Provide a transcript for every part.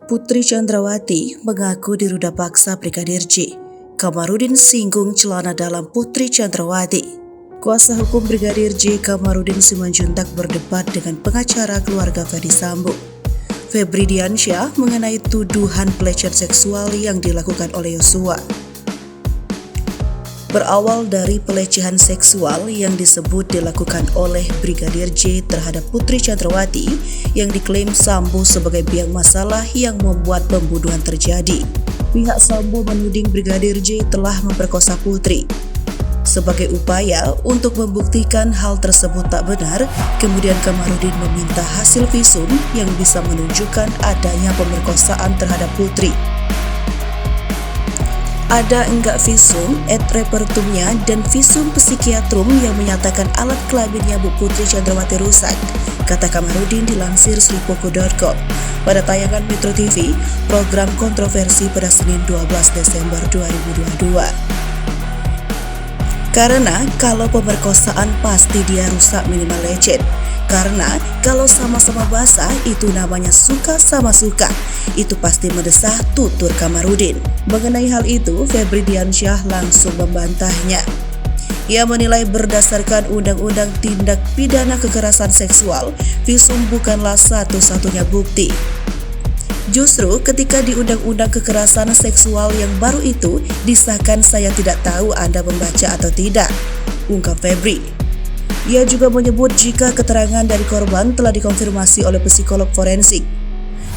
Putri Chandrawati mengaku diruda paksa Brigadir J. Kamarudin singgung celana dalam Putri Chandrawati. Kuasa hukum Brigadir J. Kamarudin Simanjuntak berdebat dengan pengacara keluarga Ferdy Sambo, Febri Diansyah, mengenai tuduhan pelecehan seksual yang dilakukan oleh Yosua. Berawal dari pelecehan seksual yang disebut dilakukan oleh Brigadir J terhadap Putri Chandrawati yang diklaim Sambo sebagai biang masalah yang membuat pembunuhan terjadi. Pihak Sambo menuding Brigadir J telah memperkosa Putri. Sebagai upaya untuk membuktikan hal tersebut tak benar, kemudian Kamarudin meminta hasil visum yang bisa menunjukkan adanya pemerkosaan terhadap Putri. Ada enggak visum et repertumnya dan visum psikiatrum yang menyatakan alat kelaminnya Bu Putri Chandrawati rusak, kata Kamarudin dilansir sripoko.com pada tayangan Metro TV program kontroversi pada Senin 12 Desember 2022. Karena kalau pemerkosaan pasti dia rusak minimal lecet. Karena kalau sama-sama basah itu namanya suka sama suka. Itu pasti mendesah, tutur Kamarudin. Mengenai hal itu, Febri Diansyah langsung membantahnya. Ia menilai berdasarkan Undang-Undang Tindak Pidana Kekerasan Seksual, visum bukanlah satu-satunya bukti. Justru ketika di Undang-Undang Kekerasan Seksual yang baru itu disahkan, saya tidak tahu Anda membaca atau tidak, ungkap Febri. Ia juga menyebut jika keterangan dari korban telah dikonfirmasi oleh psikolog forensik.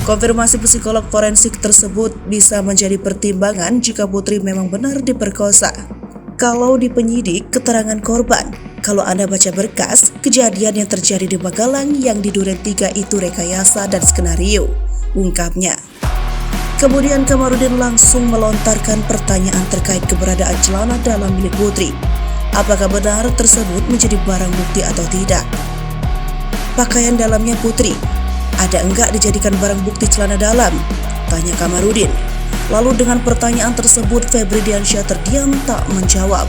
Konfirmasi psikolog forensik tersebut bisa menjadi pertimbangan jika Putri memang benar diperkosa. Kalau di penyidik keterangan korban, kalau Anda baca berkas, kejadian yang terjadi di Magelang yang di Duren 3 itu rekayasa dan skenario, ungkapnya. Kemudian Kamarudin langsung melontarkan pertanyaan terkait keberadaan celana dalam milik Putri. Apakah benar tersebut menjadi barang bukti atau tidak? Pakaian dalamnya Putri, ada enggak dijadikan barang bukti celana dalam? Tanya Kamarudin. Lalu dengan pertanyaan tersebut Febri Diansyah terdiam tak menjawab.